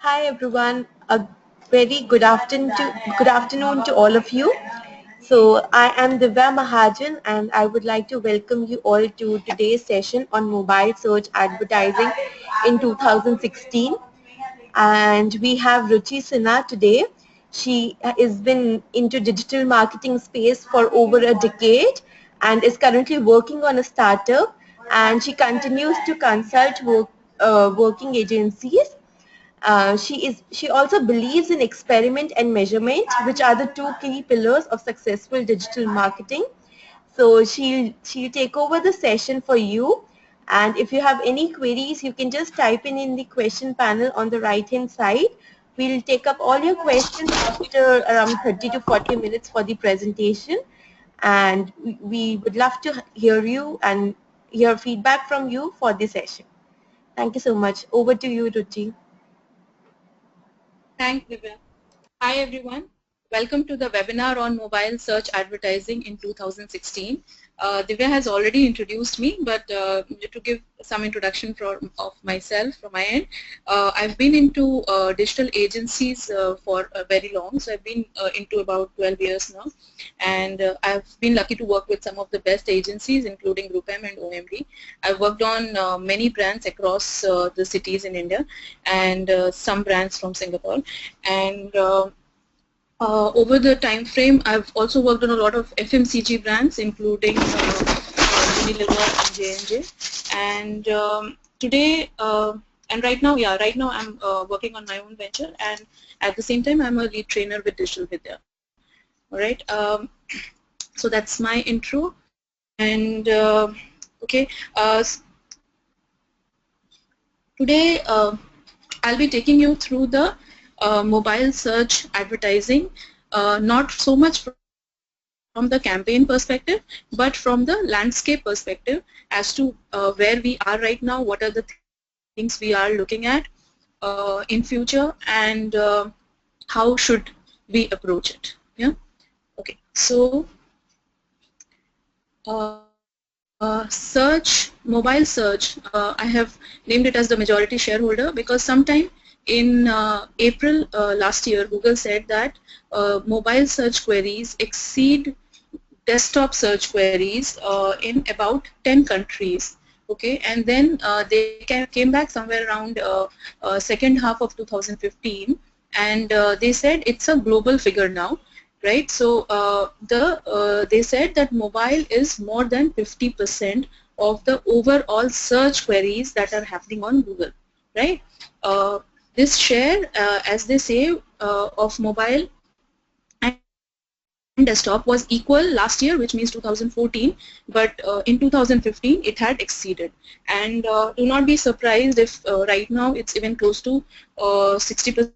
Hi everyone, a very good afternoon to all of you. So I am Divya Mahajan and I would like to welcome you all to today's session on mobile search advertising in 2016. And we have Ruchi Sinha today. She has been into digital marketing space for over a decade and is currently working on a startup, and she continues to consult working agencies. She also believes in experiment and measurement, which are the two key pillars of successful digital marketing. So she'll take over the session for you. And if you have any queries, you can just type in the question panel on the right hand side. We'll take up all your questions after around 30 to 40 minutes for the presentation. And we would love to hear you and hear feedback from you for the session. Thank you so much. Over to you, Ruchi. Thanks, Divya. Hi, everyone. Welcome to the webinar on mobile search advertising in 2016. Divya has already introduced me, but to give some introduction of myself from my end, I've been into digital agencies for very long. So I've been into about 12 years now, and I've been lucky to work with some of the best agencies, including Group M and OMD. I've worked on many brands across the cities in India, and some brands from Singapore, and over the time frame, I've also worked on a lot of FMCG brands, including Unilever and J&J. And today, and right now, I'm working on my own venture, and at the same time, I'm a lead trainer with Digital Vidya. All right. So that's my intro, and okay. Today, I'll be taking you through the mobile search advertising, not so much from the campaign perspective, but from the landscape perspective as to where we are right now, what are the things we are looking at in future, and how should we approach it. Yeah. Okay. So mobile search, I have named it as the majority shareholder because sometime in April last year, Google said that mobile search queries exceed desktop search queries in about 10 countries. Okay, and then they came back somewhere around second half of 2015, and they said it's a global figure now. Right, so they said that mobile is more than 50% of the overall search queries that are happening on Google. Right, this share, as they say, of mobile and desktop was equal last year, which means 2014, but in 2015 it had exceeded. And do not be surprised if right now it's even close to 60%,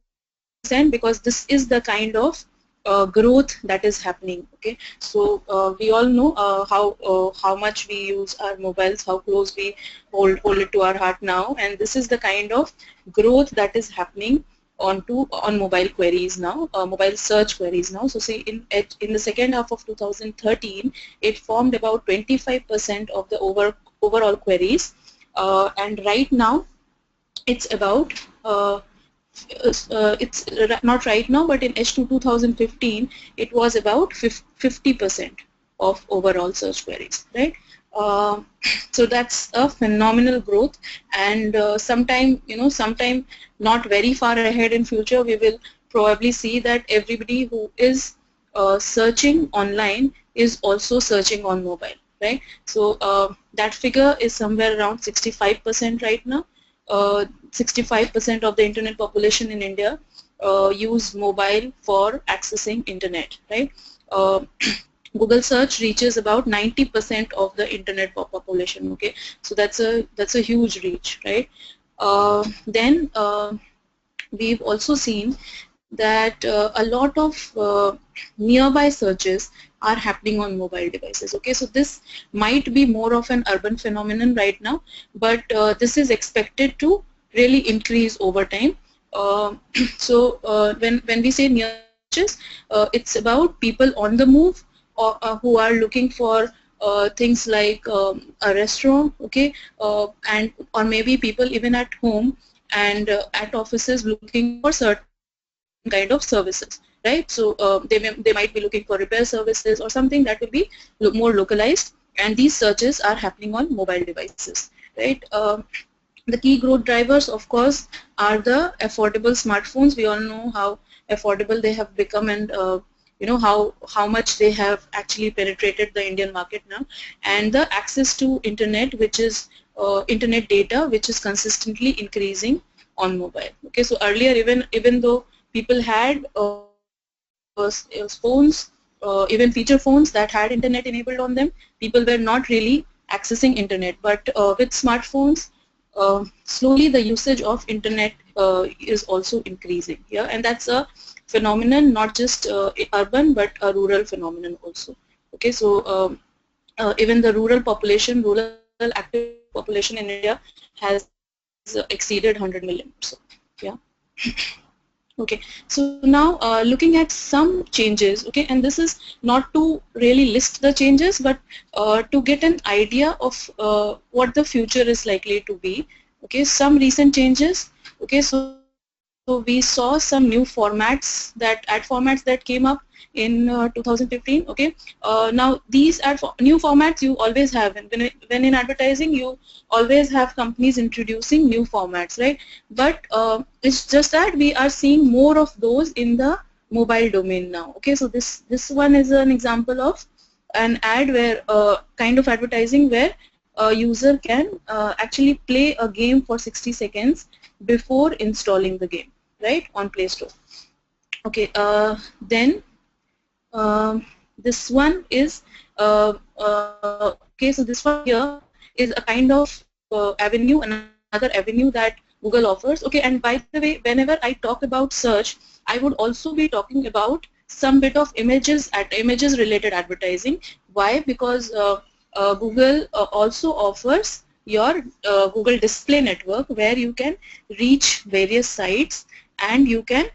because this is the kind of growth that is happening. Okay, so we all know how much we use our mobiles, how close we hold it to our heart now, and this is the kind of growth that is happening on mobile queries now, mobile search queries now. So see, in the second half of 2013, it formed about 25% of the overall queries, and right now it's about it's not right now, but in H2 2015, it was about 50% of overall search queries, right? So that's a phenomenal growth, and sometime not very far ahead in future, we will probably see that everybody who is searching online is also searching on mobile, right? So that figure is somewhere around 65% right now. 65% of the internet population in India use mobile for accessing internet, right? Google search reaches about 90% of the internet population. Okay, so that's a huge reach, right? Then we've also seen that a lot of nearby searches are happening on mobile devices. Okay, so this might be more of an urban phenomenon right now, but this is expected to really increase over time. So when we say near searches, it's about people on the move, or who are looking for things like a restaurant, okay, and or maybe people even at home, and at offices looking for certain kind of services, right? So they might be looking for repair services or something that will be more localized, and these searches are happening on mobile devices, right? The key growth drivers, of course, are the affordable smartphones. We all know how affordable they have become, and how much they have actually penetrated the Indian market now, and the access to internet, which is internet data, which is consistently increasing on mobile. Okay, so earlier, even though people had phones, even feature phones that had internet enabled on them, people were not really accessing internet. But with smartphones, slowly the usage of internet is also increasing. Yeah, and that's a phenomenon, not just urban but a rural phenomenon also. Okay, so even the rural active population in India has exceeded 100 million. So yeah. Okay, so now looking at some changes, okay, and this is not to really list the changes, but to get an idea of what the future is likely to be. Okay, some recent changes. Okay, so we saw some new formats, ad formats that came up in 2015. Okay, now these new formats you always have, and when in advertising you always have companies introducing new formats, right? But it's just that we are seeing more of those in the mobile domain now. Okay, so this one is an example of an ad where kind of advertising where a user can actually play a game for 60 seconds before installing the game, right, on Play Store. Okay, then this one is okay, so this one here is a kind of avenue, another avenue that Google offers. Okay, and by the way, whenever I talk about search, I would also be talking about some bit of images related advertising. Why? Because Google also offers your Google display network, where you can reach various sites and you can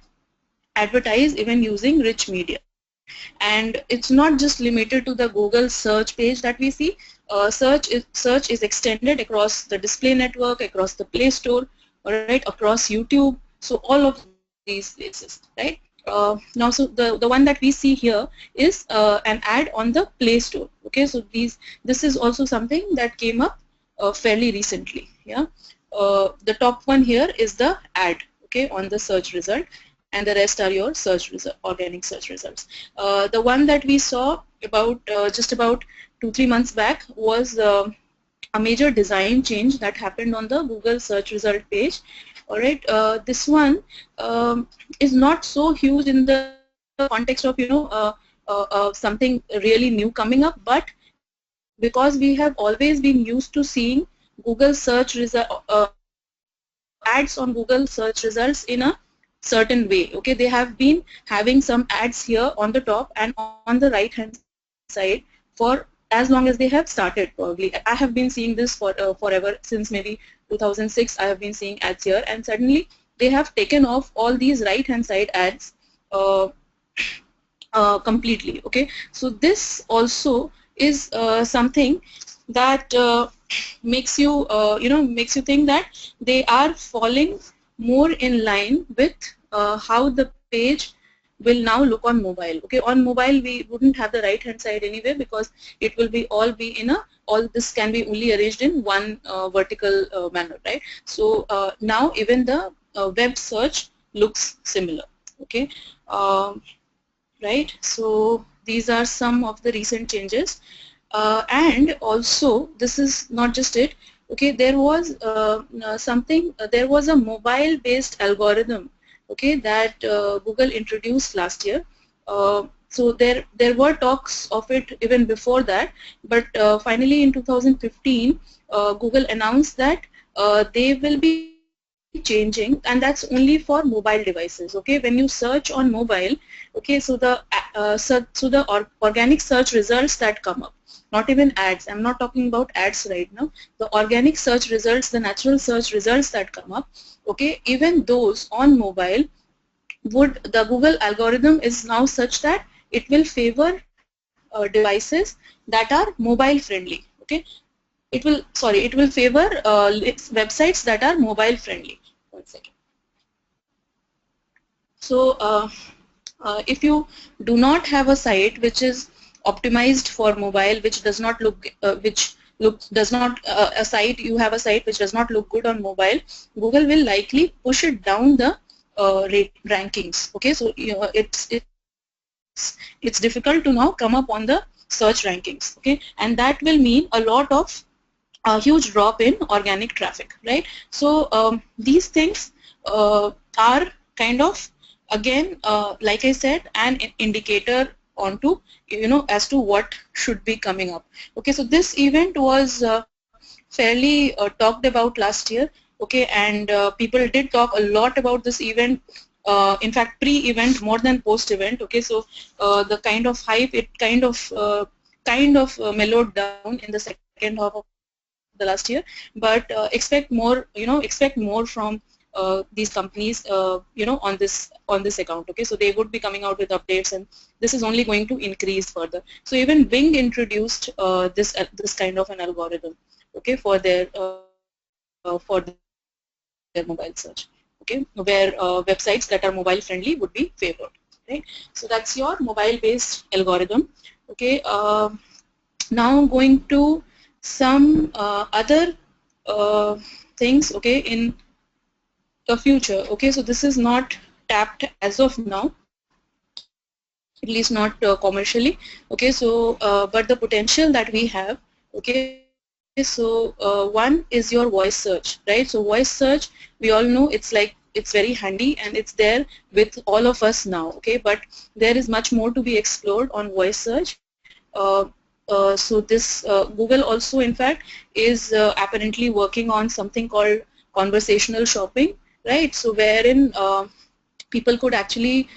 advertise even using rich media. And it's not just limited to the Google search page that we see. Search is extended across the display network, across the Play Store, all right, across YouTube. So all of these places, right? Now, so the one that we see here is an ad on the Play Store. Okay, so this is also something that came up fairly recently. Yeah, the top one here is the ad, okay, on the search result, and the rest are your search result, organic search results. The one that we saw about just about 2-3 months back was a major design change that happened on the Google search result page. All right, this one is not so huge in the context of something really new coming up, but because we have always been used to seeing Google search ads on Google search results in a certain way. Okay, they have been having some ads here on the top and on the right hand side for as long as they have started. Probably I have been seeing this for forever, since maybe 2006. I have been seeing ads here, and suddenly they have taken off all these right hand side ads completely. Okay, so this also is something that makes you makes you think that they are falling more in line with how the page will now look on mobile. Okay, on mobile we wouldn't have the right hand side anyway, because it will be all be in a, all this can be only arranged in one vertical manner, right? So now even the web search looks similar. Okay, right, so these are some of the recent changes, and also this is not just it. Okay, there was there was a mobile based algorithm, okay, that Google introduced last year. So there were talks of it even before that, but finally in 2015 Google announced that they will be changing, and that's only for mobile devices. Okay, when you search on mobile, okay, so the organic search results that come up, not even ads, I'm not talking about ads right now, the organic search results, the natural search results that come up, okay, even those on mobile, would the Google algorithm is now such that it will favor devices that are mobile friendly. Okay, it will favor websites that are mobile friendly. So if you do not have a site which is optimized for mobile, which does not look does not a site you have a site which does not look good on mobile, Google will likely push it down the rankings. Okay, so it's difficult to now come up on the search rankings. Okay, and that will mean a lot of a huge drop in organic traffic, right? So these things are kind of, again, like I said, an indicator onto, as to what should be coming up. Okay, so this event was fairly talked about last year. Okay, and people did talk a lot about this event. In fact, pre-event more than post-event. Okay, so the kind of hype, it kind of mellowed down in the second half of the last year, but expect more from these companies, on this account. Okay, so they would be coming out with updates, and this is only going to increase further. So even Bing introduced this kind of an algorithm, okay, for their mobile search. Okay, where websites that are mobile friendly would be favored, right? So that's your mobile based algorithm. Okay, now going to some other things, okay, in the future. Okay, so this is not tapped as of now, at least not commercially. Okay, so but the potential that we have. Okay, so one is your voice search, right? So voice search, we all know it's very handy and it's there with all of us now. Okay, but there is much more to be explored on voice search. So this Google also, in fact, is apparently working on something called conversational shopping, right? So wherein people could actually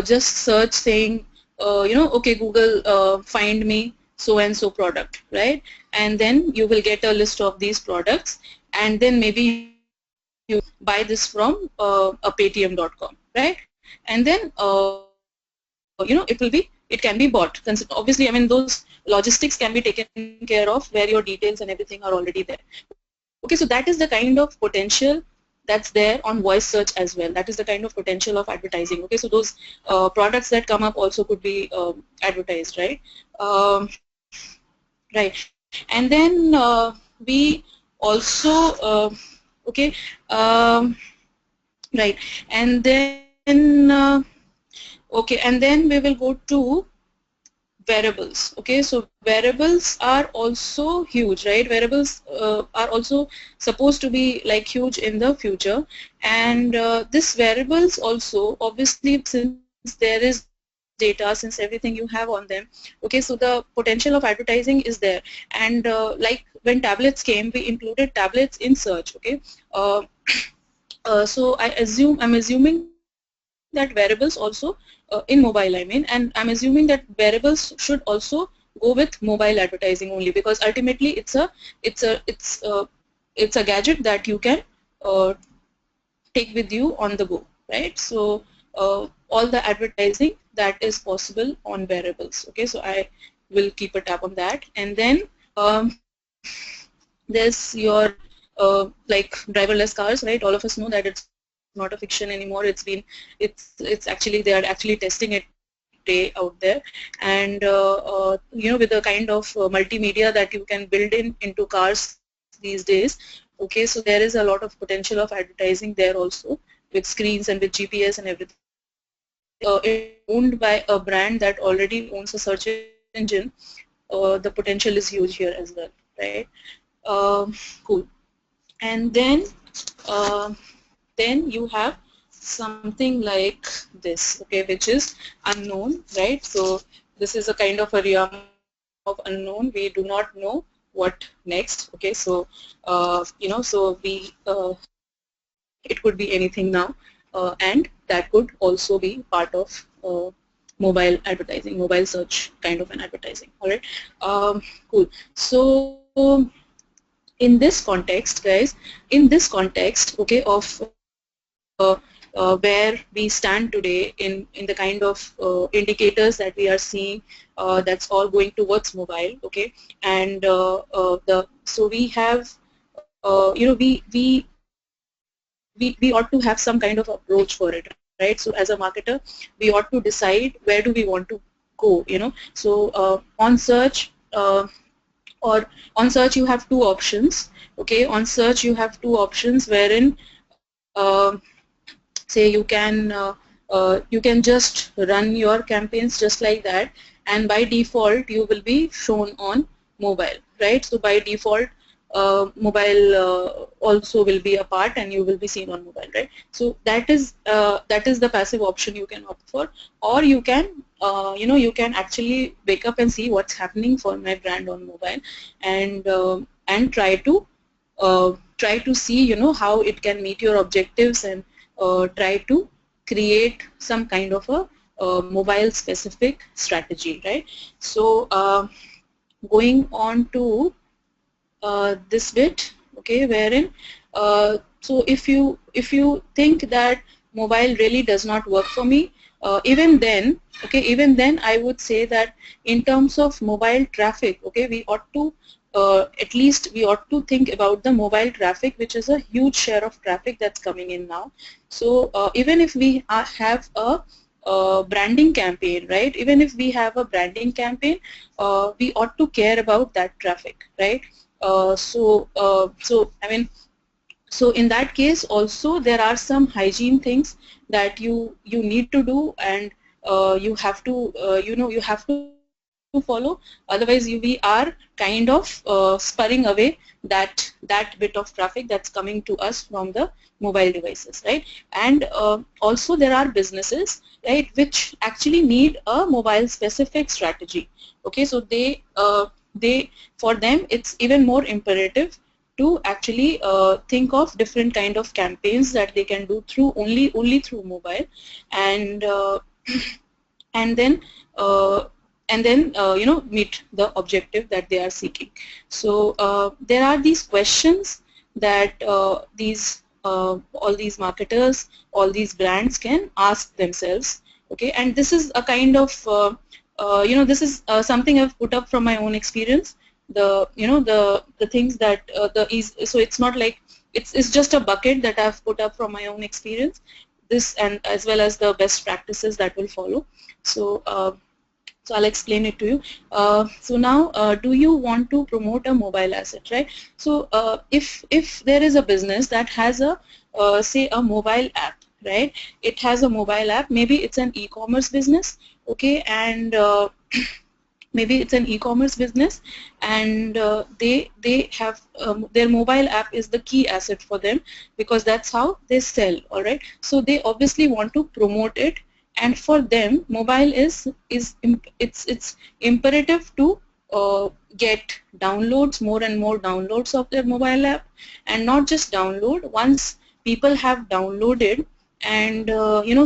just search saying, okay, Google, find me so and so product, right? And then you will get a list of these products, and then maybe you buy this from a paytm.com, right? And then it can be bought. Obviously, I mean, those logistics can be taken care of where your details and everything are already there. Okay, so that is the kind of potential that's there on voice search as well. That is the kind of potential of advertising. Okay, so those products that come up also could be advertised, right? Right. And then we also okay, right, and then okay, and then we will go to wearables. Okay, so wearables are also huge, right? Wearables are also supposed to be like huge in the future, and this wearables also, obviously, since there is data, since everything you have on them. Okay, so the potential of advertising is there, and like when tablets came, we included tablets in search. Okay, uh, so I'm assuming that wearables also in mobile, I mean, and I'm assuming that wearables should also go with mobile advertising only, because ultimately it's a gadget that you can uh, take with you on the go, right? So all the advertising that is possible on wearables. Okay, so I will keep a tab on that, and then there's your like driverless cars, right? All of us know that it's not a fiction anymore. It's actually, they are actually testing it day out there, and with the kind of multimedia that you can build into cars these days. Okay, so there is a lot of potential of advertising there also, with screens and with GPS and everything. And since it's owned by a brand that already owns a search engine, the potential is huge here as well, right? Cool. And then you have something like this, okay, which is unknown, right? So this is a kind of a realm of unknown. We do not know what next. Okay, so so it could be anything now, and that could also be part of mobile advertising, mobile search kind of an advertising. All right, cool. So in this context, guys, in this context, okay, of where we stand today in the kind of indicators that we are seeing, that's all going towards mobile. Okay, and the so we have we we ought to have some kind of approach for it, right? So as a marketer, we ought to decide where do we want to go, so on search, or on search you have two options. Okay, on search you have two options wherein say you can just run your campaigns just like that, and by default you will be shown on mobile, right? So by default mobile also will be a part and you will be seen on mobile, right? So that is the passive option you can opt for. Or you can you can actually wake up and see what's happening for my brand on mobile, and try to see how it can meet your objectives, and try to create some kind of a mobile specific strategy, right? So going on to this bit, okay, wherein so if you think that mobile really does not work for me, even then, okay, even then I would say that in terms of mobile traffic, okay, we ought to at least we ought to think about the mobile traffic, which is a huge share of traffic that's coming in now. So even if we have a branding campaign, right? Even if we have a branding campaign, we ought to care about that traffic, right? So I mean, so in that case also there are some hygiene things that you need to do, and you have to you have to follow. Otherwise we are kind of spurring away that bit of traffic that's coming to us from the mobile devices, right? And also there are businesses, right, which actually need a mobile specific strategy. Okay, so they for them it's even more imperative to actually think of different kind of campaigns that they can do through only through mobile, and and then uh, meet the objective that they are seeking. So there are these questions that these all these marketers, all these brands can ask themselves. Okay, and this is a kind of this is something I've put up from my own experience. The things that so it's not like it's just a bucket that I've put up from my own experience, this, and as well as the best practices that will follow. So so I'll explain it to you. So now, do you want to promote a mobile asset, right? So if there is a business that has a say a mobile app, right? It has a mobile app. Maybe it's an e-commerce business, okay, and maybe it's an e-commerce business, and they have their mobile app is the key asset for them, because that's how they sell. All right, so they obviously want to promote it, and for them mobile it's imperative to get downloads, more and more downloads of their mobile app, and not just download. Once people have downloaded, and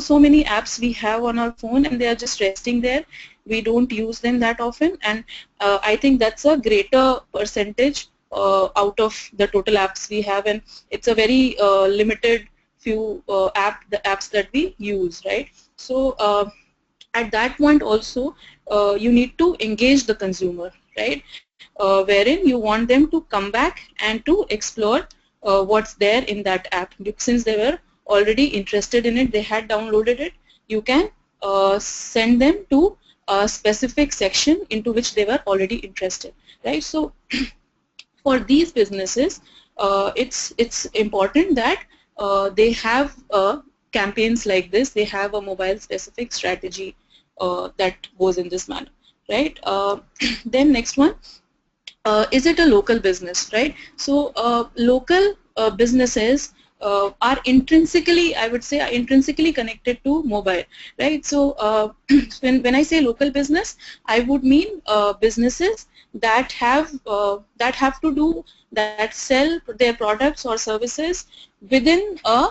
so many apps we have on our phone and they are just resting there, we don't use them that often, and I think that's a greater percentage out of the total apps we have, and it's a very limited few the apps that we use, right? So at that point also you need to engage the consumer, right? Wherein you want them to come back and to explore what's there in that app. Since they were already interested in it, they had downloaded it, you can send them to a specific section into which they were already interested, right? So for these businesses, it's important that they have campaigns like this. They have a mobile specific strategy that goes in this manner, right? Then next one, is it a local business, right? So local businesses are intrinsically, I would say, are intrinsically connected to mobile, right? So when I say local business, I would mean businesses that have to do, that sell their products or services within a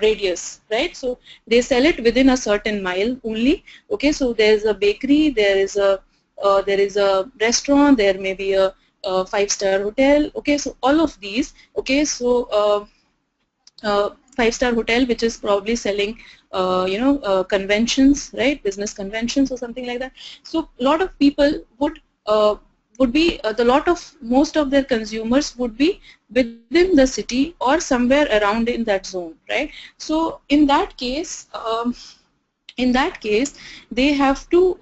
radius, right? So they sell it within a certain mile only. Okay, so there's a bakery, there is a restaurant, there may be a five-star hotel. Okay, so all of these. Okay, so five-star hotel which is probably selling conventions, right? Business conventions or something like that. So a lot of people would would be most of their consumers would be within the city or somewhere around in that zone, right? So in that case they have to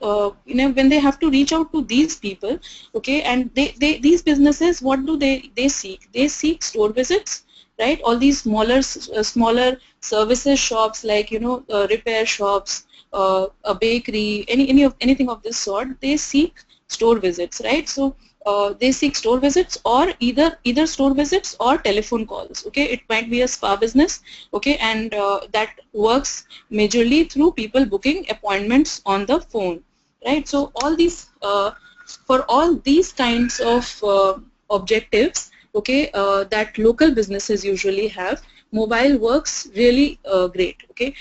when they have to reach out to these people, okay, and these businesses, what do they seek? They seek store visits, right? All these smaller services shops, like repair shops, a bakery, anything of this sort, they seek store visits, right? So they seek store visits, or either store visits or telephone calls, okay. It might be a spa business, okay, and that works majorly through people booking appointments on the phone, right? So all these for all these kinds of objectives, okay, that local businesses usually have, mobile works really great, okay,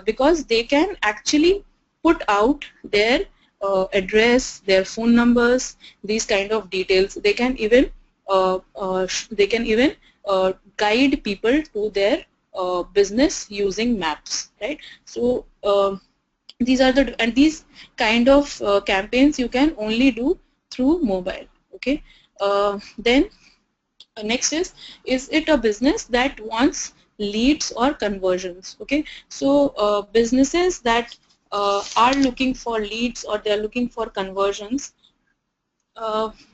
because they can actually put out their address, their phone numbers, these kind of details. They can even guide people to their business using maps, right? So these kind of campaigns you can only do through mobile, okay. Then next is it a business that wants leads or conversions, okay? So businesses that are looking for leads or they are looking for conversions,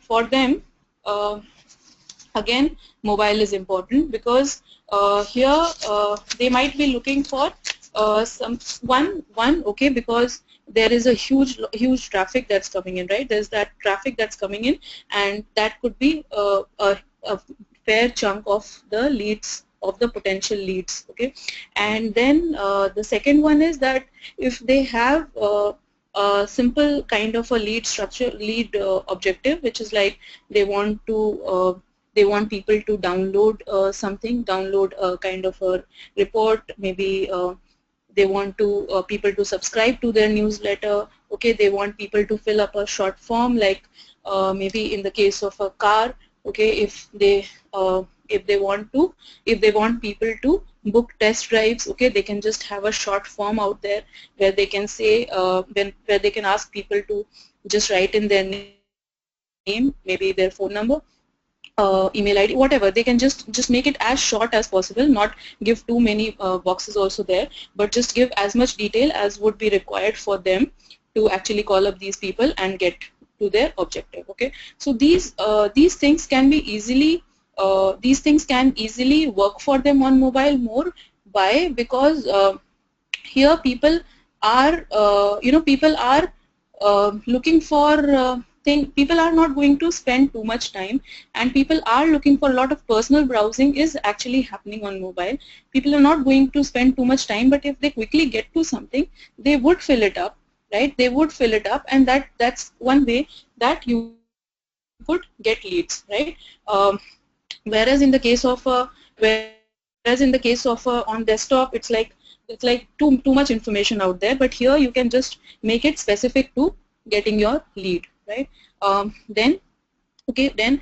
for them again mobile is important, because here they might be looking for some one okay, because there is a huge traffic that's coming in, right? There's that traffic that's coming in, and that could be a fair chunk of the leads, of the potential leads, okay. And then the second one is that if they have a simple kind of a lead objective, which is like they want people to download download a kind of a report, maybe they want to people to subscribe to their newsletter, okay. They want people to fill up a short form, like maybe in the case of a car, okay, if they want people to book test drives, okay, they can just have a short form out there where they can say where they can ask people to just write in their name, maybe their phone number, email ID, whatever. They can just make it as short as possible, not give too many boxes also there, but just give as much detail as would be required for them to actually call up these people and get to their objective, okay. So these things can be easily work for them on mobile more. Why? Because here people are looking for people are not going to spend too much time, and people are looking for a lot of personal browsing is actually happening on mobile. People are not going to spend too much time, but if they quickly get to something, they would fill it up, right? They would fill it up, and that's one way that you could get leads, right? Whereas in the case of on desktop, it's like too much information out there, but here you can just make it specific to getting your lead, right? Then okay, then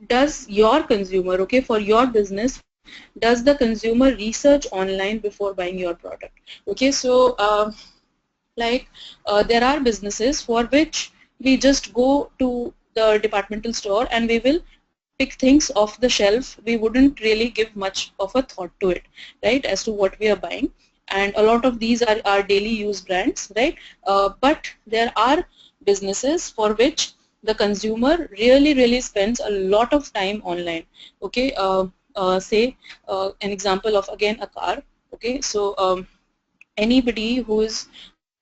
does your consumer, okay, for your business, does the consumer research online before buying your product? Okay, so there are businesses for which we just go to the departmental store and we will pick things off the shelf. We wouldn't really give much of a thought to it, right, as to what we are buying. And a lot of these are daily use brands, right? But there are businesses for which the consumer really spends a lot of time online, okay. Say an example of, again, a car, okay. So anybody who is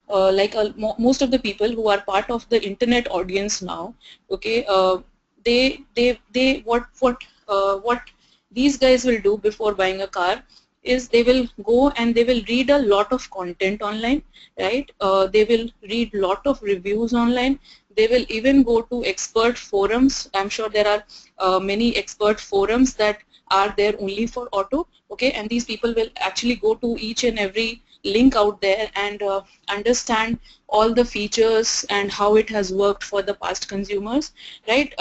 most of the people who are part of the internet audience now, okay, what these guys will do before buying a car is they will go and they will read a lot of content online, right? They will read lot of reviews online. They will even go to expert forums. I'm sure there are many expert forums that are there only for auto, okay, and these people will actually go to each and every link out there and understand all the features and how it has worked for the past consumers, right?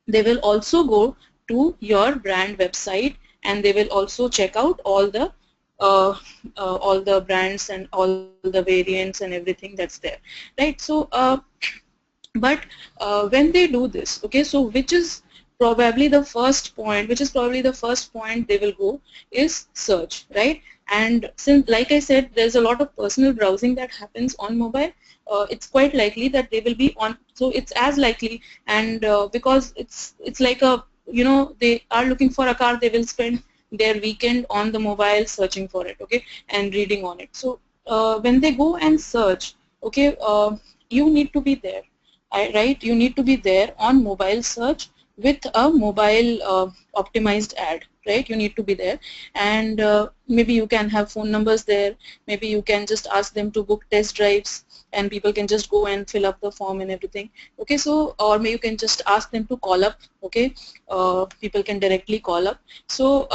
They will also go to your brand website and they will also check out all the brands and all the variants and everything that's there, right? So But when they do this, okay, so which is probably the first point, they will go is search, right? And since, like I said, there's a lot of personal browsing that happens on mobile, it's quite likely that they will be on, so it's as likely, and because it's like a, you know, they are looking for a car, they will spend their weekend on the mobile searching for it, okay, and reading on it. So when they go and search, okay, you need to be there, right? You need to be there on mobile search with a mobile optimized ad, right? You need to be there, and maybe you can have phone numbers there. Maybe you can just ask them to book test drives, and people can just go and fill up the form and everything. Okay, so or maybe you can just ask them to call up. Okay, people can directly call up. So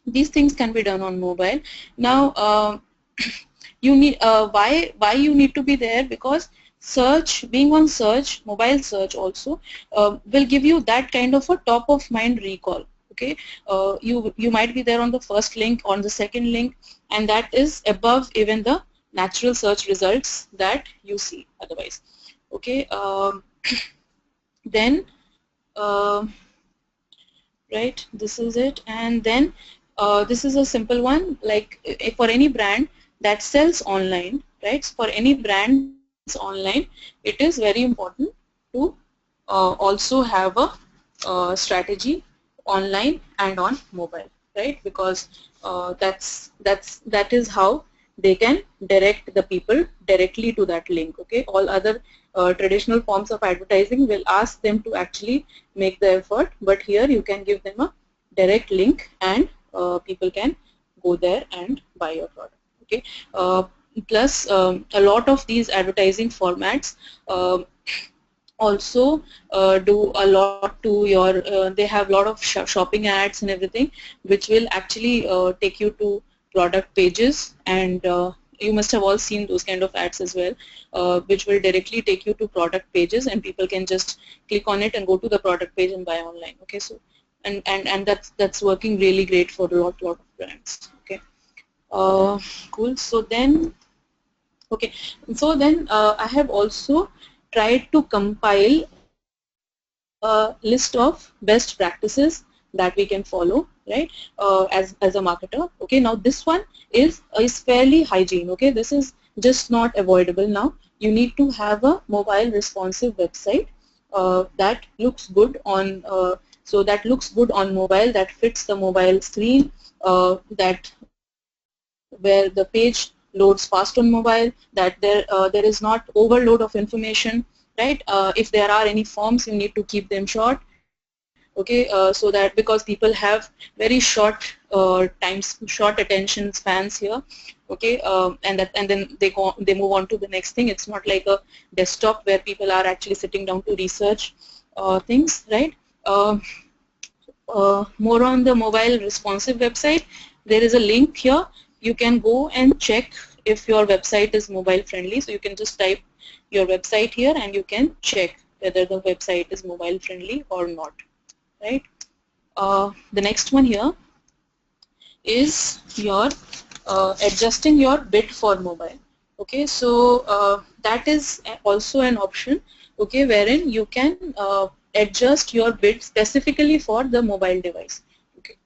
these things can be done on mobile. Now, you need why you need to be there, because search, being on search, mobile search also will give you that kind of a top of mind recall. Okay, you might be there on the first link, on the second link, and that is above even the natural search results that you see otherwise. Okay, then right, this is it. And then this is a simple one, like for any brand that sells online, right? For any brand that sells online, it is very important to also have a strategy online and on mobile, right? Because that is how they can direct the people directly to that link. Okay, all other traditional forms of advertising will ask them to actually make the effort, but here you can give them a direct link, and people can go there and buy your product. Okay, plus a lot of these advertising formats also do a lot to your, they have a lot of shopping ads and everything, which will actually take you to product pages, and you must have all seen those kind of ads as well, which will directly take you to product pages, and people can just click on it and go to the product page and buy online. Okay, so and that's working really great for a lot of brands. Okay, cool. So then, okay, so then I have also tried to compile a list of best practices that we can follow, right, as a marketer. Okay, now this one is fairly hygiene. Okay, this is just not avoidable. Now you need to have a mobile responsive website that looks good on that looks good on mobile, that fits the mobile screen, that where the page loads fast on mobile, that there is not overload of information, right? If there are any forms, you need to keep them short. Okay, so that because people have very short short attention spans here. Okay, and then they move on to the next thing. It's not like a desktop where people are actually sitting down to research things, right? More on the mobile responsive website, there is a link here. You can go and check if your website is mobile friendly. So you can just type your website here, and you can check whether the website is mobile friendly or not, right? The next one here is your adjusting your bid for mobile. Okay, so that is also an option, okay, wherein you can adjust your bid specifically for the mobile device. Okay,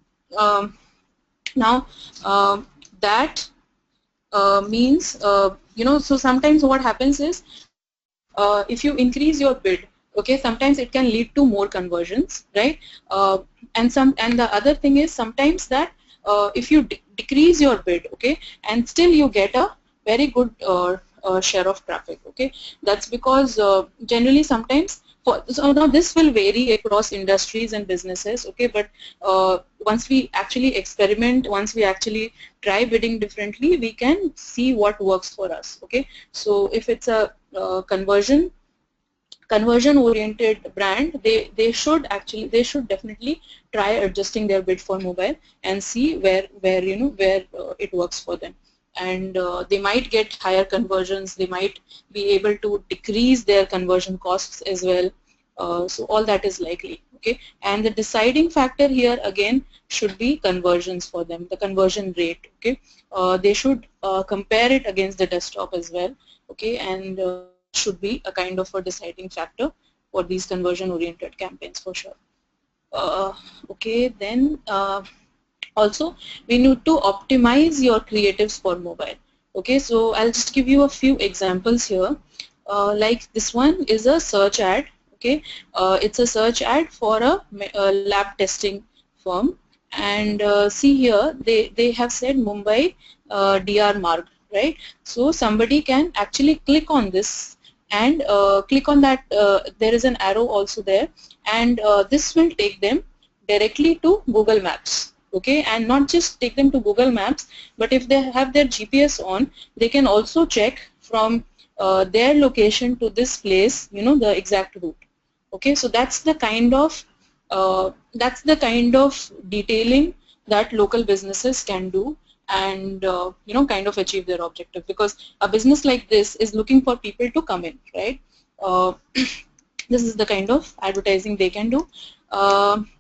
now that means, so sometimes what happens is, if you increase your bid, okay, sometimes it can lead to more conversions, right? And the other thing is sometimes that if you decrease your bid, okay, and still you get a very good share of traffic. Okay, that's because generally sometimes, so now this will vary across industries and businesses. Okay, but once we actually experiment, once we actually try bidding differently, we can see what works for us. Okay, so if it's a conversion oriented brand, they should definitely try adjusting their bid for mobile and see where it works for them, and they might get higher conversions, they might be able to decrease their conversion costs as well. So all that is likely. Okay, and the deciding factor here again should be conversions for them, the conversion rate. Okay, they should compare it against the desktop as well. Okay, and should be a kind of a deciding factor for these conversion oriented campaigns for sure. Okay, then also we need to optimize your creatives for mobile. Okay, so I'll just give you a few examples here. Like this one is a search ad. Okay, it's a search ad for a lab testing firm, and see here they have said Mumbai DR Marg, right? So somebody can actually click on this and click on that. There is an arrow also there, and this will take them directly to Google Maps. Okay, and not just take them to Google Maps, but if they have their GPS on, they can also check from their location to this place, you know, the exact route. Okay, so that's the kind of detailing that local businesses can do, and you know, kind of achieve their objective, because a business like this is looking for people to come in, right? uh, this is the kind of advertising they can do.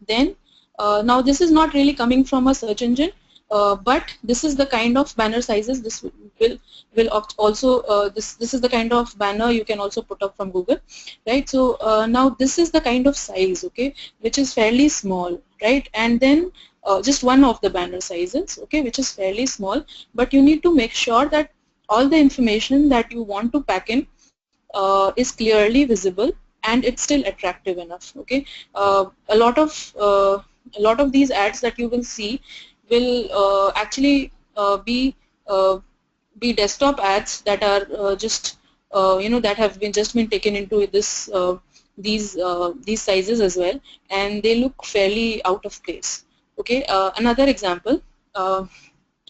Then now this is not really coming from a search engine, but this is the kind of banner sizes. This will also this is the kind of banner you can also put up from Google, right? So now this is the kind of size, okay, which is fairly small, right? And then just one of the banner sizes, okay, which is fairly small, but you need to make sure that all the information that you want to pack in is clearly visible and it's still attractive enough. Okay, a lot of these ads that you will see will actually uh, be desktop ads that are just you know, that have been just been taken into these sizes as well, and they look fairly out of place. Okay, another example.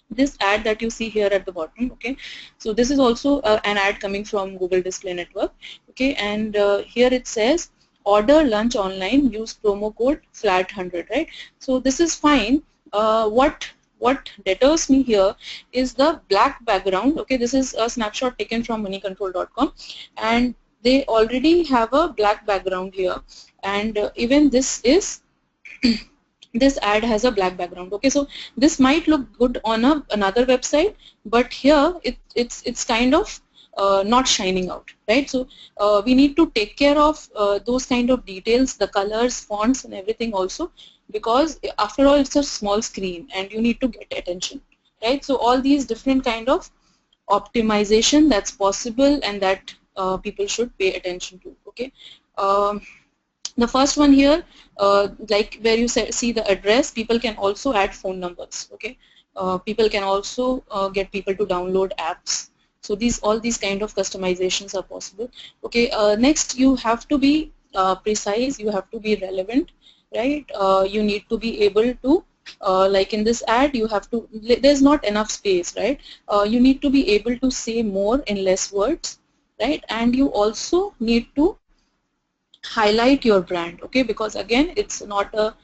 This ad that you see here at the bottom, okay, so this is also an ad coming from Google Display Network. Okay, and here it says order lunch online, use promo code flat 100, right? So this is fine. What deters me here is the black background. Okay, this is a snapshot taken from moneycontrol.com, and they already have a black background here, and even this is this ad has a black background. Okay, so this might look good on another website, but here it's kind of not shining out, right? So we need to take care of those kind of details, the colors, fonts, and everything also, because after all it's a small screen and you need to get attention, right? So all these different kind of optimization that's possible and that people should pay attention to. Okay. The first one here, like where you see the address, people can also add phone numbers. Okay, people can also get people to download apps. So all these kind of customizations are possible. Okay, next you have to be precise. You have to be relevant, right? You need to be able to like in this ad, you have to. There's not enough space, right? You need to be able to say more in less words, right? And you also need to highlight your brand, okay, because again it's not a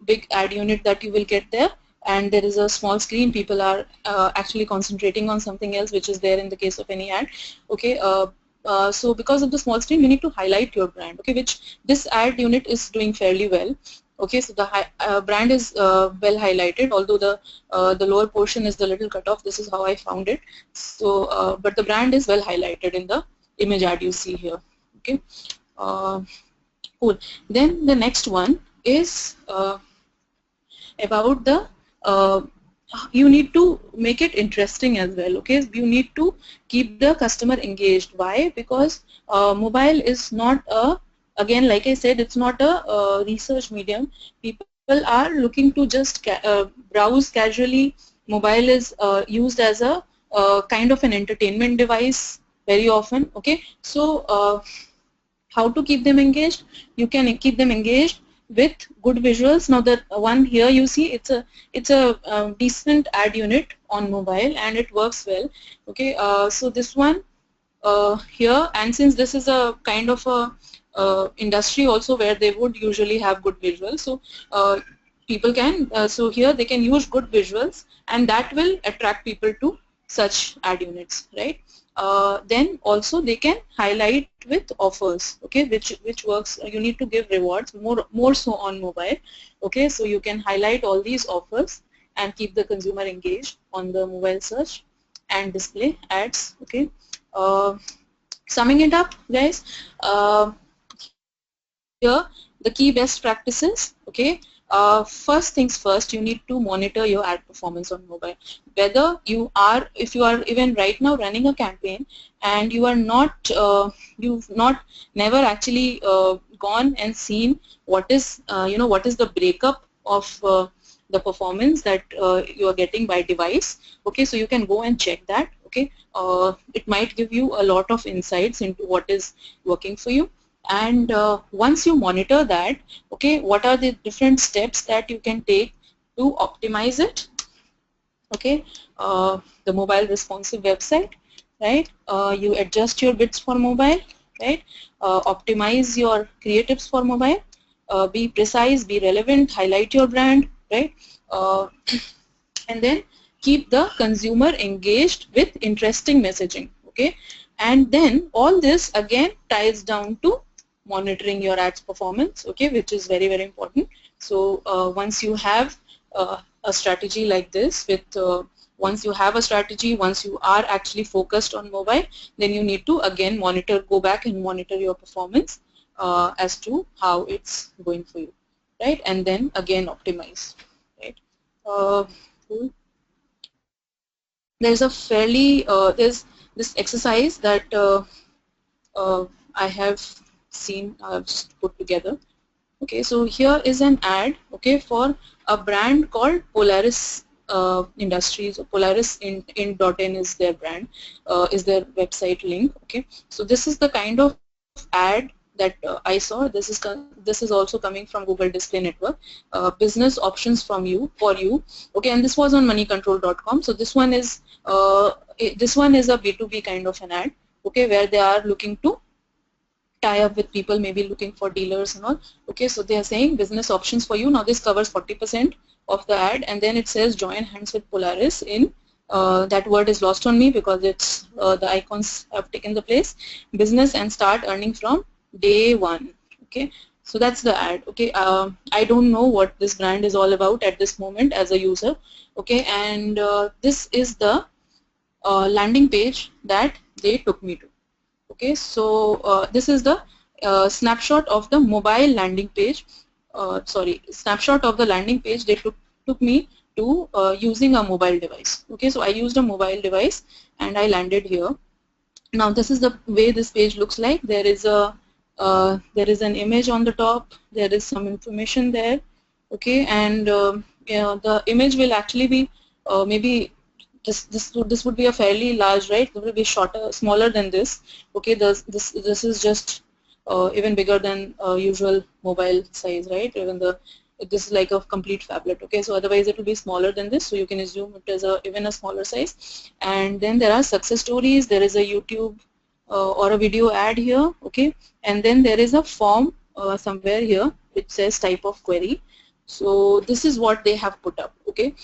big ad unit that you will get there, and there is a small screen. People are actually concentrating on something else, which is there in the case of any ad. Okay, so because of the small screen, you need to highlight your brand, okay, which this ad unit is doing fairly well. Okay, so the brand is well highlighted, although the lower portion is the little cut off. This is how I found it. So but the brand is well highlighted in the image ad you see here. Okay. uh, Cool. Then the next one is about the you need to make it interesting as well. Okay, you need to keep the customer engaged. Why? Because mobile is not a, again like I said, it's not a research medium. People are looking to just browse casually. Mobile is used as a kind of an entertainment device very often. Okay, so how to keep them engaged? You can keep them engaged with good visuals. Now the one here you see, it's a decent ad unit on mobile and it works well. Okay, so this one here, and since this is a kind of a industry also where they would usually have good visuals, so people can so here they can use good visuals, and that will attract people to such ad units, right? Then also they can highlight with offers, okay, which works. You need to give rewards more so on mobile. Okay, so you can highlight all these offers and keep the consumer engaged on the mobile search and display ads. Okay, Summing it up, guys, here the key best practices. Okay, first things first, you need to monitor your ad performance on mobile. Whether you are, if you are even right now running a campaign and you are not, you've not never actually gone and seen what is, what is the breakup of the performance that you are getting by device. Okay, so you can go and check that. Okay, it might give you a lot of insights into what is working for you. And once you monitor that, okay, what are the different steps that you can take to optimize it? Okay, the mobile responsive website, right? You adjust your bits for mobile, right? Optimize your creatives for mobile. Be precise, be relevant, highlight your brand, right? Uh, and then keep the consumer engaged with interesting messaging. Okay, and then all this again ties down to monitoring your ads performance, okay, which is very, very important. So once you have a strategy like this with once you have a strategy, once you are actually focused on mobile, then you need to again monitor, go back and monitor your performance as to how it's going for you, right? And then again optimize, right? uh, there's a fairly there's this exercise that I have seen, I've just put together. Okay, so here is an ad, okay, for a brand called Polaris Industries. Polaris in.in is their brand, is their website link. Okay, so this is the kind of ad that I saw. This is also coming from Google Display Network. Business options from you for you. Okay, and this was on moneycontrol.com. So this one is a B2B kind of an ad. Okay, where they are looking to tie up with people maybe looking for dealers and all. Okay, so they are saying business options for you. Now this covers 40% of the ad, and then it says join hands with Polaris in that word is lost on me because it's the icons have taken the place, business, and start earning from day one. Okay, so that's the ad. Okay, I don't know what this brand is all about at this moment as a user. Okay, and this is the landing page that they took me to. Okay, so this is the snapshot of the mobile landing page. Sorry, snapshot of the landing page. They took me to using a mobile device. Okay, so I used a mobile device and I landed here. Now this is the way this page looks like. There is an image on the top. There is some information there. Okay, and yeah, the image will actually be maybe this would be a fairly large, right? It will be shorter, smaller than this. Okay, this is just even bigger than usual mobile size, right? Even this is like a complete phablet. Okay, so otherwise it will be smaller than this, so you can assume it is even a smaller size. And then there are success stories. There is a YouTube or a video ad here. Okay, and then there is a form somewhere here which says type of query. So this is what they have put up. Okay.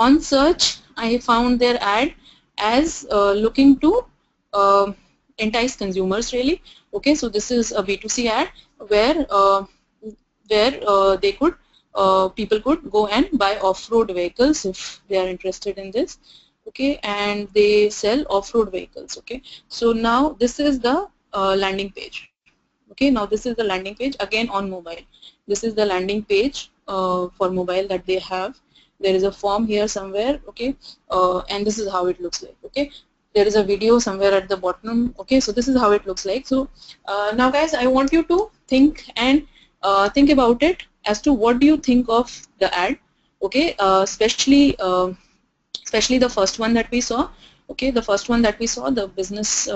On search, I found their ad as looking to entice consumers, really. Okay, so this is a B2C ad where they could people could go and buy off-road vehicles if they are interested in this. Okay, and they sell off-road vehicles. Okay, so now this is the landing page. Okay, now this is the landing page again on mobile. This is the landing page for mobile that they have. There is a form here somewhere. Okay, and this is how it looks like. Okay, there is a video somewhere at the bottom. Okay, so this is how it looks like. So now guys, I want you to think and think about it as to what do you think of the ad. Okay, especially the first one that we saw. Okay, the first one that we saw, the business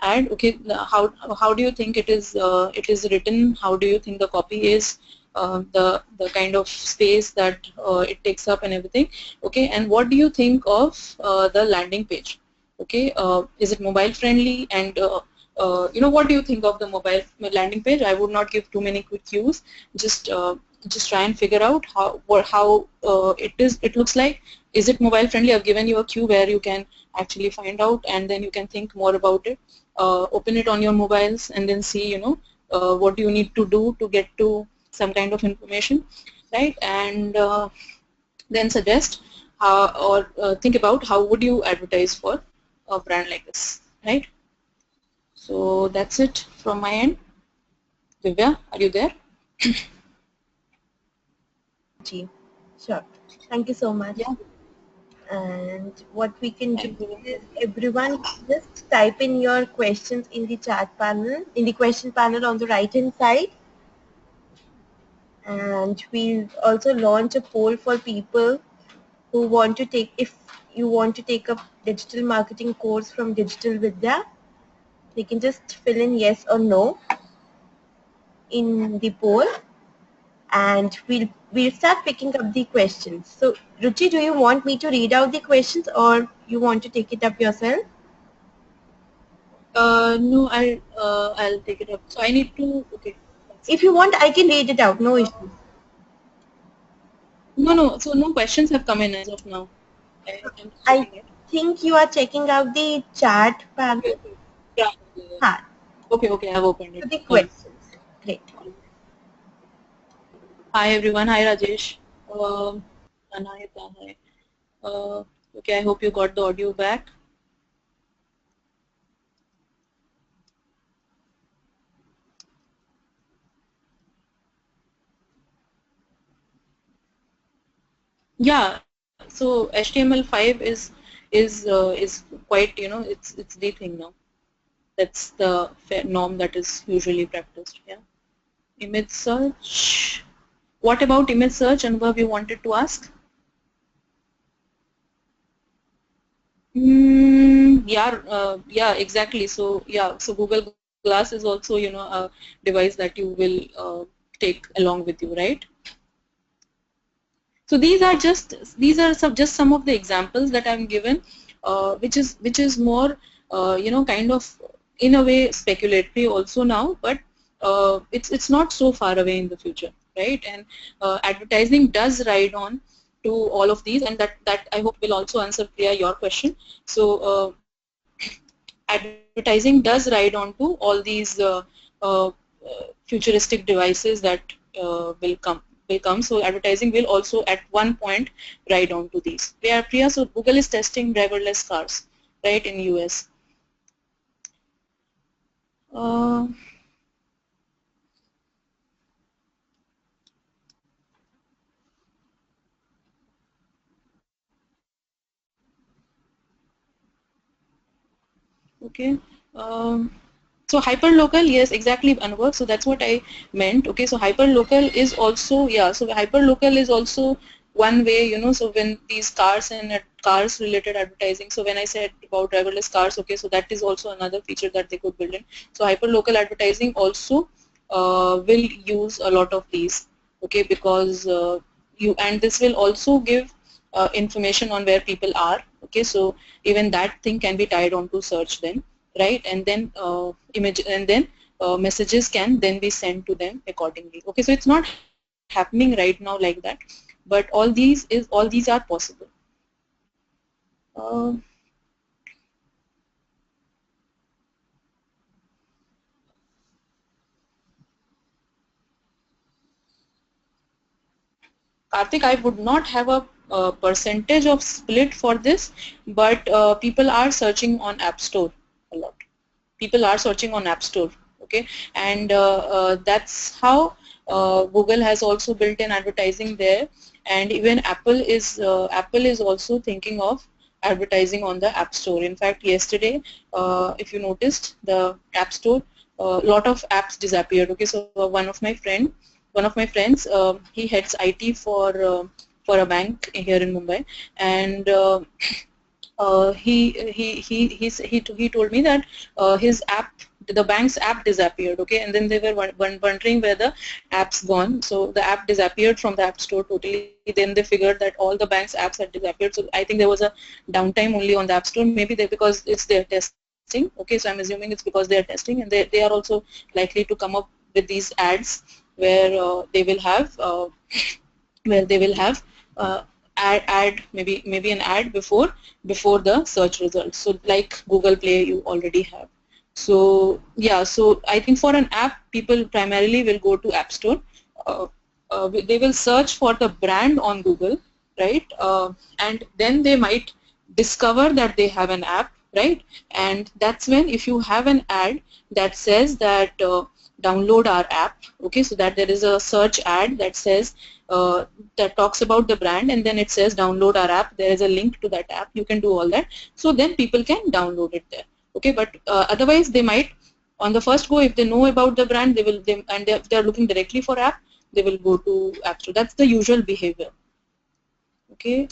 ad. Okay, how do you think it is written? How do you think the copy is? The kind of space that it takes up and everything. Okay, and what do you think of the landing page? Okay, is it mobile friendly? And what do you think of the mobile landing page? I would not give too many quick cues. Just try and figure out how it looks like. Is it mobile friendly? I've given you a cue where you can actually find out, and then you can think more about it. Open it on your mobiles and then see, what do you need to do to get to some kind of information, right? And then suggest or think about how would you advertise for a brand like this, right? So that's it from my end. Divya, are you there? Gee, sure. Thank you so much. Yeah. And what we can do Thank you. is everyone just type in your questions in the chat panel, in the question panel on the right hand side. And we'll also launch a poll for people who want to take, if you want to take a digital marketing course from Digital Vidya, they can just fill in yes or no in the poll, and we'll start picking up the questions. So Ruchi, do you want me to read out the questions or you want to take it up yourself? No, I'll take it up. So I need to. Okay, one If you second. want, I can read it out, no issue. No, no. So no questions have come in as of now. I'm just I checking it. think you are checking out the chat panel. Okay, okay. Yeah, yeah, yeah. Ha, Okay, okay. I've opened it. so the Fine. questions. Great. Hi everyone. Hi Rajesh. And hi. Hi. Okay. I hope you got the audio back. Yeah. So HTML5 is quite, it's the thing now. That's the norm that is usually practiced. Yeah. Image search. What about image search, Anubhav, you wanted to ask? Yeah, exactly. So yeah, so Google Glass is also, a device that you will take along with you, right? So these are just some of the examples that I'm given, which is more, kind of in a way speculatory also now, but it's not so far away in the future, right? And advertising does ride on to all of these, and that I hope will also answer, Priya, your question. So advertising does ride on to all these uh, futuristic devices that will come. So advertising will also at one point ride on to these. Priya, so Google is testing driverless cars, right, in US. Uh, okay. Um, So hyperlocal, yes, exactly, Anubhav. So that's what I meant. Okay, so hyperlocal is also, yeah. So hyperlocal is also one way, So when these cars and cars related advertising. So when I said about driverless cars, okay, so that is also another feature that they could build in. So hyperlocal advertising also will use a lot of these. Okay, because and this will also give information on where people are. Okay, so even that thing can be tied onto search then, right? And then image, and then messages can then be sent to them accordingly. Okay, so it's not happening right now like that, but all these are possible. uh, Karthik, I would not have a percentage of split for this, but people are searching on App Store a lot. People are searching on App Store, okay, and that's how Google has also built in advertising there, and even Apple is also thinking of advertising on the App Store. In fact, yesterday, if you noticed, the App Store, a lot of apps disappeared. Okay, so one of my friends, he heads IT for a bank here in Mumbai, and he told me that his app, the bank's app disappeared. Okay, and then they were wondering where the app's gone. So the app disappeared from the App Store totally. Then they figured that all the bank's apps had disappeared. So I think there was a downtime only on the App Store. Maybe they, because it's their testing. Okay, so I'm assuming it's because they are testing, and they are also likely to come up with these ads where they will have ad maybe an ad before the search results. So like Google Play, you already have. So yeah, so I think for an app, people primarily will go to App Store. Uh, they will search for the brand on Google, right? And then they might discover that they have an app, right? And that's when if you have an ad that says that download our app, okay, so that there is a search ad that says that talks about the brand, and then it says download our app, there is a link to that app, you can do all that, so then people can download it there, okay. But otherwise they might on the first go, if they know about the brand, and they're looking directly for app, they will go to app store. That's the usual behavior, okay.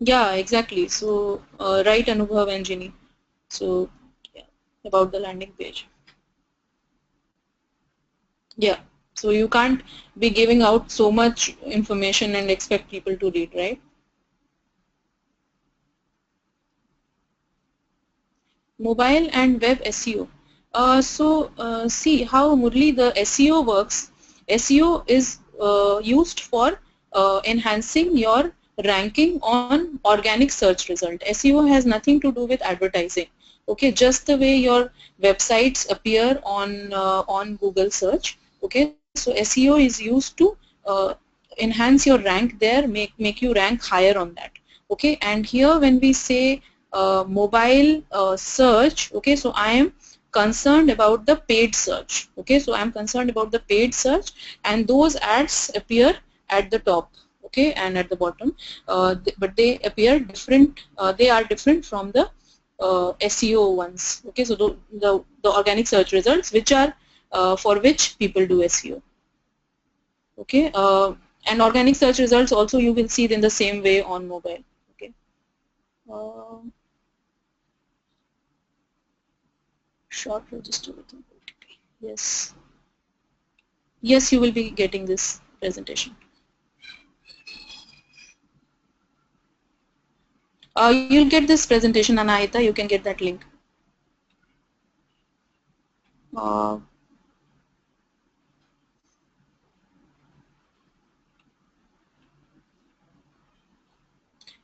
Yeah, exactly. So, right, Anubhav and Ginny. So, yeah, about the landing page. Yeah. So you can't be giving out so much information and expect people to read, right? Mobile and web SEO. See how Murli the SEO works. SEO is used for enhancing your ranking on organic search result. SEO has nothing to do with advertising. Okay, just the way your websites appear on Google search. Okay, so SEO is used to uh, enhance your rank there, make you rank higher on that. Okay, and here when we say mobile search, okay, so I am concerned about the paid search, okay, so I am concerned about the paid search, and those ads appear at the top, okay, and at the bottom, but they appear different, they are different from the SEO ones, okay, so the organic search results which are for which people do SEO, okay, and organic search results also you will see it in the same way on mobile, okay. Uh, Short register with OTP. Yes. Yes, you will be getting this presentation. You'll get this presentation, Anahita. You can get that link. Uh,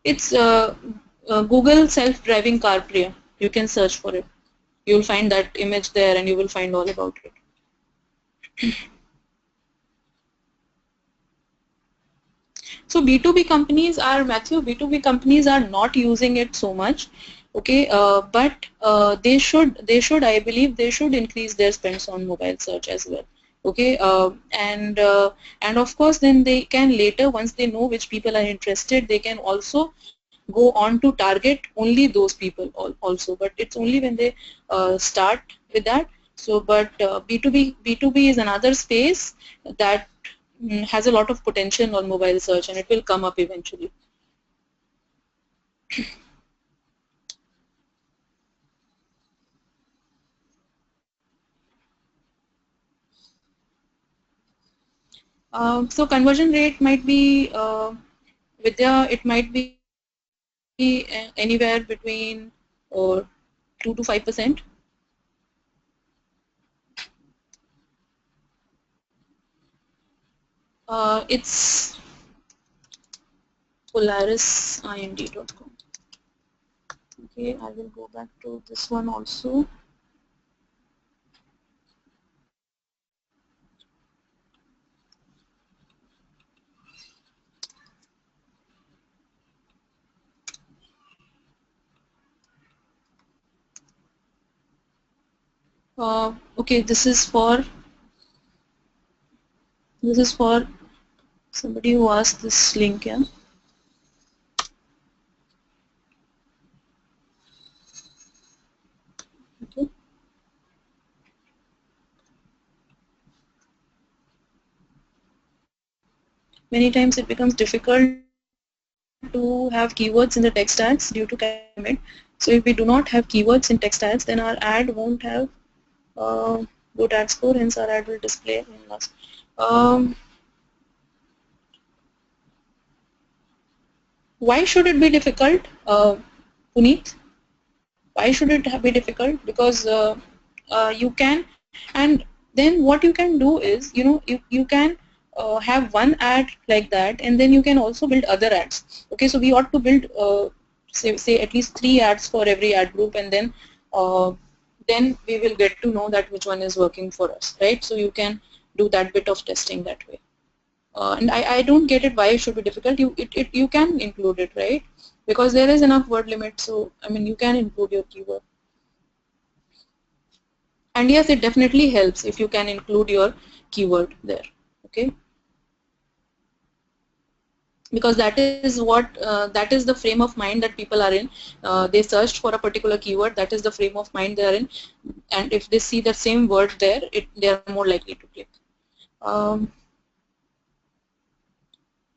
it's Google self-driving car player. You can search for it. You'll find that image there, and you will find all about it. So B2B companies are, Matthew, B2B companies are not using it so much, okay, but I believe they should increase their spends on mobile search as well, okay, and of course then they can later, once they know which people are interested, they can also go on to target only those people also, but it's only when they start with that. So, but B2B is another space that has a lot of potential on mobile search, and it will come up eventually. So conversion rate might be, Vidya, it might be anywhere between or 2 to 5%. It's polarisimd.com. Okay, I will go back to this one also. Okay, this is for somebody who asked this link, yeah. Okay. Many times it becomes difficult to have keywords in the text ads due to campaign limit. So if we do not have keywords in text ads, then our ad won't have uh, good ad score, hence our ad will display in loss. Um, why should it be difficult, Puneet? Why should it be difficult? Because you can, and then what you can do is, you know, you can have one ad like that, and then you can also build other ads. Okay, so we ought to build say at least 3 ads for every ad group, and then we will get to know that which one is working for us, right? So you can do that bit of testing that way. And I don't get it why it should be difficult. You can include it, right? Because there is enough word limit, so I mean you can include your keyword. And yes, it definitely helps if you can include your keyword there. Okay, because that is the frame of mind that people are in. They searched for a particular keyword. That is the frame of mind they are in, and if they see the same word there, they are more likely to click. Um,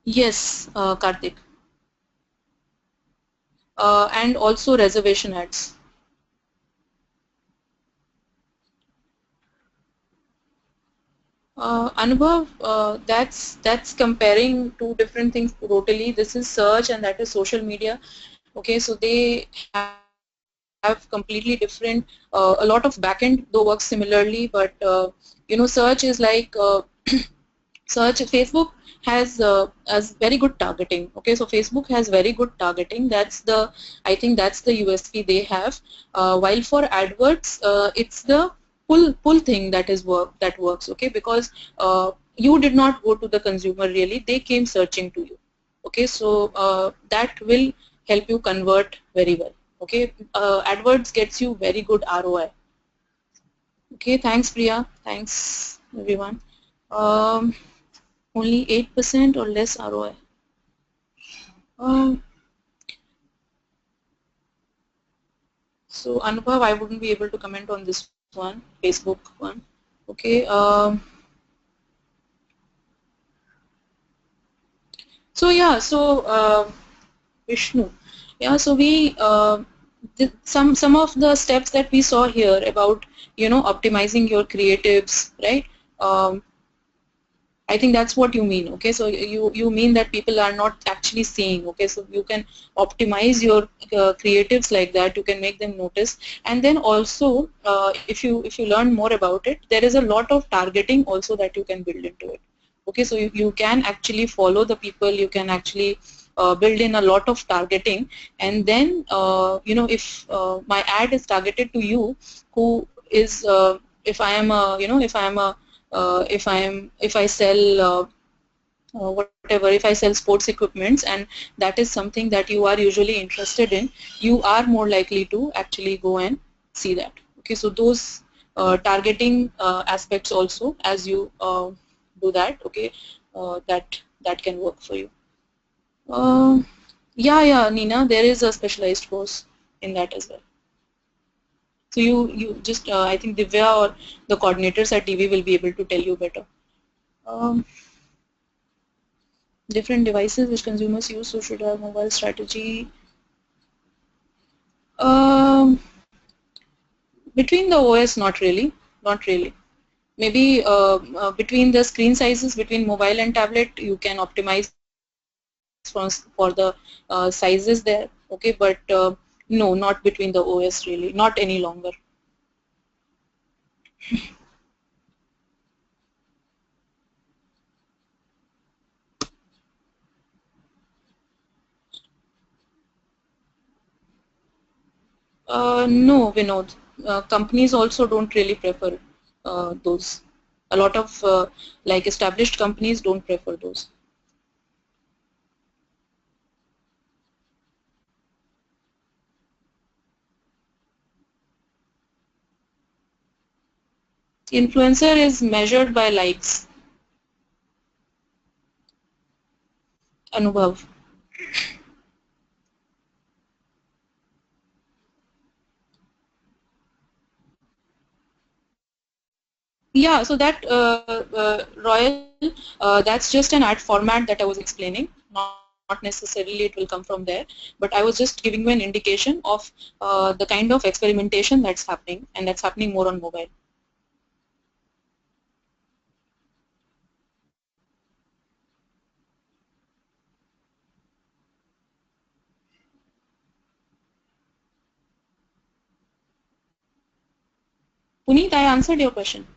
yes, Karthik, and also reservation ads. Anubhav, that's comparing two different things totally. This is search and that is social media. Okay, so they have completely different. A lot of backend though works similarly, but search is like search. Facebook has very good targeting. Okay, so Facebook has very good targeting. I think that's the USP they have. While for AdWords, it's the pull thing that works. Okay, because you did not go to the consumer really; they came searching to you. Okay, so that will help you convert very well. Okay, AdWords gets you very good ROI. Okay, thanks Priya. Thanks everyone. Um, Only 8% or less ROI. Um, so Anubhav, I wouldn't be able to comment on this one, Facebook one. Okay. So yeah, so Vishnu. Yeah, so we some of the steps that we saw here about optimizing your creatives, right? Um, I think that's what you mean. Okay, so you mean that people are not actually seeing. Okay, so you can optimize your creatives like that. You can make them notice, and then also if you learn more about it, there is a lot of targeting also that you can build into it. Okay, so you can actually follow the people. You can actually build in a lot of targeting, and then if my ad is targeted to you, who is if I am a if I am a if I sell whatever, if I sell sports equipments and that is something that you are usually interested in, you are more likely to actually go and see that. Okay, so those targeting aspects also, as you do that, okay, that can work for you. Uh, yeah, Nina, there is a specialized course in that as well. So you just I think Divya or the coordinators at TV will be able to tell you better. Um, Different devices which consumers use, so should have mobile strategy. Um, Between the OS, not really, not really. Maybe between the screen sizes between mobile and tablet, you can optimize for the sizes there. Okay, but no, not between the OS really, not any longer. No, Vinod. Companies also don't really prefer those. A lot of like established companies don't prefer those. Influencer is measured by likes, Anubhav. Yeah, so that Royal, that's just an ad format that I was explaining. Not necessarily it will come from there, but I was just giving you an indication of the kind of experimentation that's happening, and that's happening more on mobile. Puneet, I answered your question.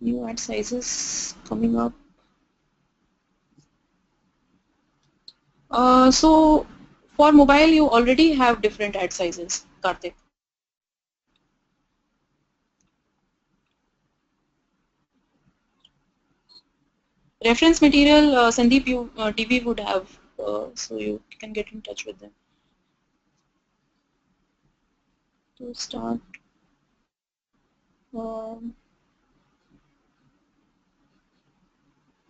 New ad sizes coming up. So for mobile, you already have different ad sizes, Karthik. Reference material, Sandeep, you TV would have, so you can get in touch with them to start. Um,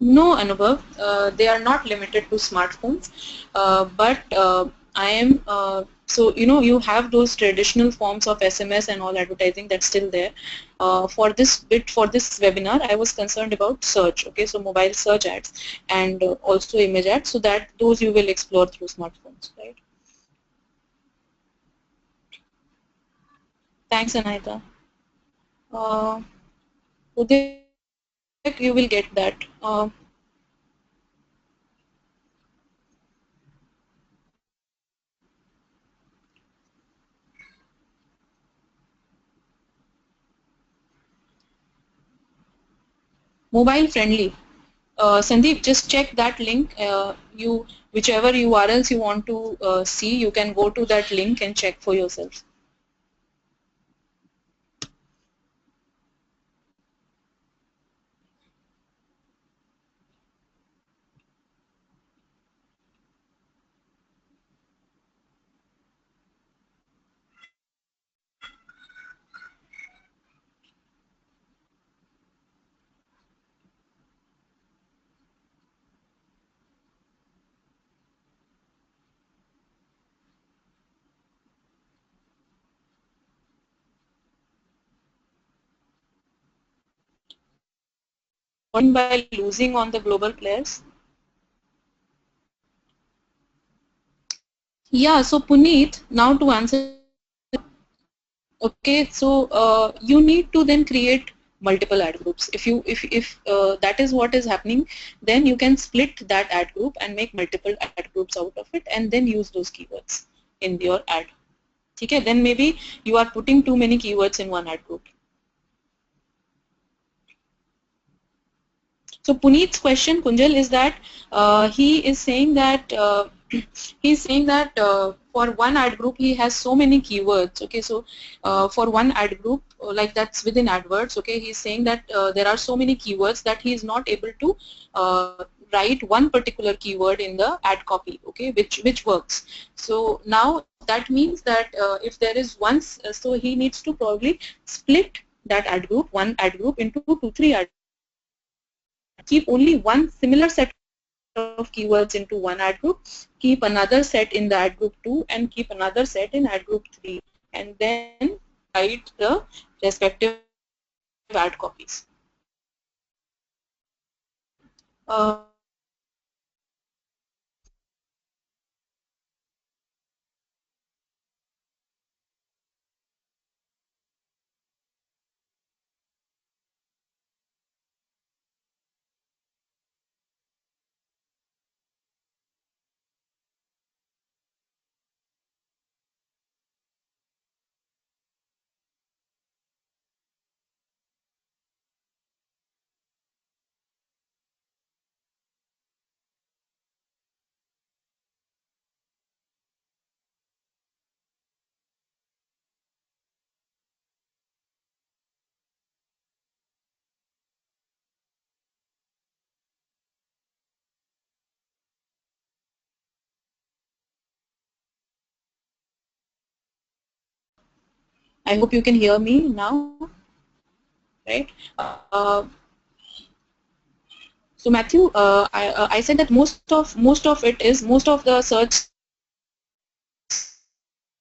No, Anubhav, they are not limited to smartphones, but I am, so you have those traditional forms of SMS and all advertising that's still there. For this webinar, I was concerned about search, okay, so mobile search ads and also image ads, so that those you will explore through smartphones, right? Thanks, Anahita. Uh, Uday, you will get that. Mobile friendly. Sandeep, just check that link. Whichever URLs you want to see, you can go to that link and check for yourself. What do you mean by losing on the global players? Yeah, so Puneet, now to answer your question, okay, so you need to then create multiple ad groups. If that is what is happening, then you can split that ad group and make multiple ad groups out of it, and then use those keywords in your ad. Okay, then maybe you are putting too many keywords in one ad group. So Puneet's question, Kunjal, is that he is saying that for one ad group he has so many keywords. Okay, so for one ad group, like that's within AdWords. Okay, he's saying that there are so many keywords that he is not able to write one particular keyword in the ad copy. Okay, which works. So now that means that if there is so he needs to probably split that ad group, one ad group, into 2-3 ad groups, keep only one similar set of keywords into one ad group, keep another set in the ad group 2, and keep another set in ad group 3, and then write the respective ad copies. I hope you can hear me now, right? So Matthew, I said that most of it is most of the search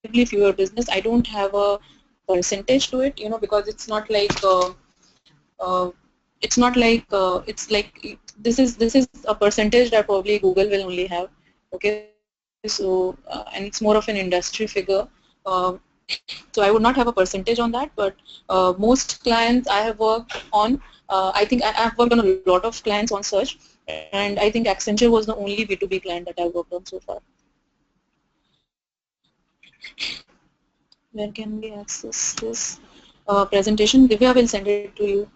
relatively fewer business. I don't have a percentage to it, because it's not like it's like this is a percentage that probably Google will only have. Okay, so and it's more of an industry figure. Uh, so I would not have a percentage on that, but most clients I have worked on, I think I have worked on a lot of clients on search, and I think Accenture was the only B2B client that I've worked on so far. Where can we access this presentation? Divya will send it to you.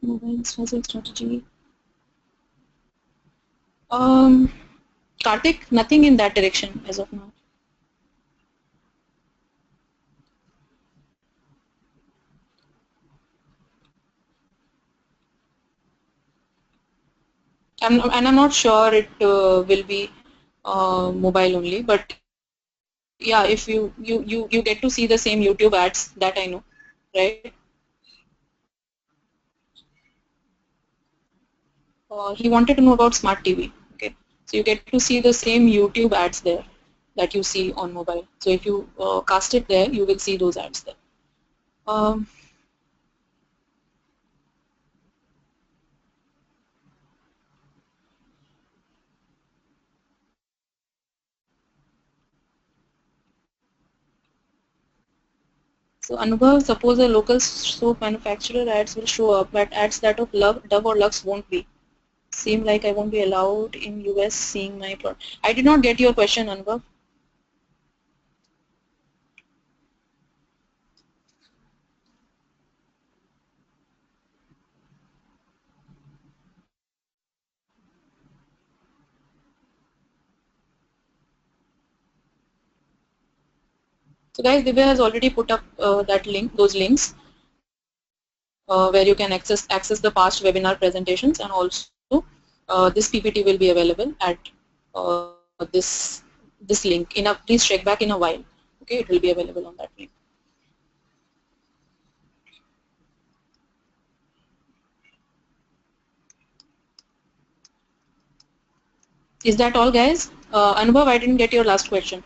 Mobile strategy. Um, Karthik, nothing in that direction as of now. I'm not sure it will be mobile only, but yeah, if you get to see the same YouTube ads, that I know, right? He wanted to know about smart TV. Okay, so you get to see the same YouTube ads there that you see on mobile. So if you cast it there, you will see those ads there. Um, so Anubhav, suppose a local soap manufacturer ads will show up, but ads that of Dove or Lux won't be. Seem like I won't be allowed in US seeing my product. I did not get your question, Anubhav. So guys, Divya has already put up that link, those links, where you can access the past webinar presentations, and also this PPT will be available at this link. Please check back in a while. Okay, it will be available on that link. Is that all, guys? Anubhav, I didn't get your last question.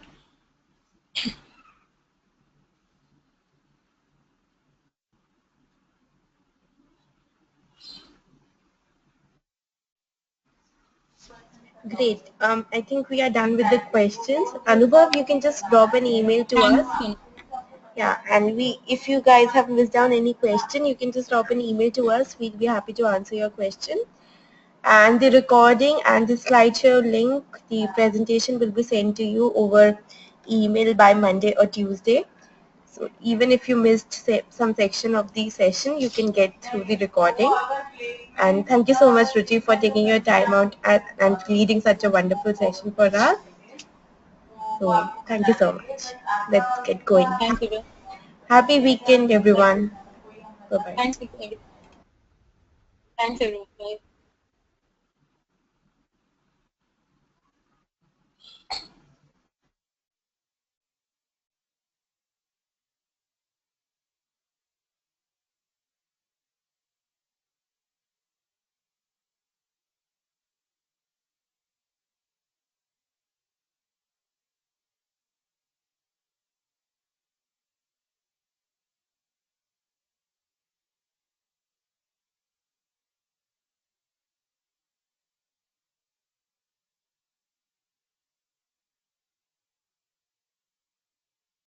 Great. I think we are done with the questions. Anubhav, you can just drop an email to Thanks. us. Yeah, and if you guys have missed down any question, you can just drop an email to us. We'll be happy to answer your question. And the recording and the slideshow link, the presentation will be sent to you over email by Monday or Tuesday. So even if you missed some section of the session, you can get through the recording. And thank you so much, Ruchi, for taking your time out and leading such a wonderful session for us. So thank you so much. Let's get going. Thanks, Divya. Happy weekend, Bye. everyone. Bye bye. Thanks, everyone. Bye.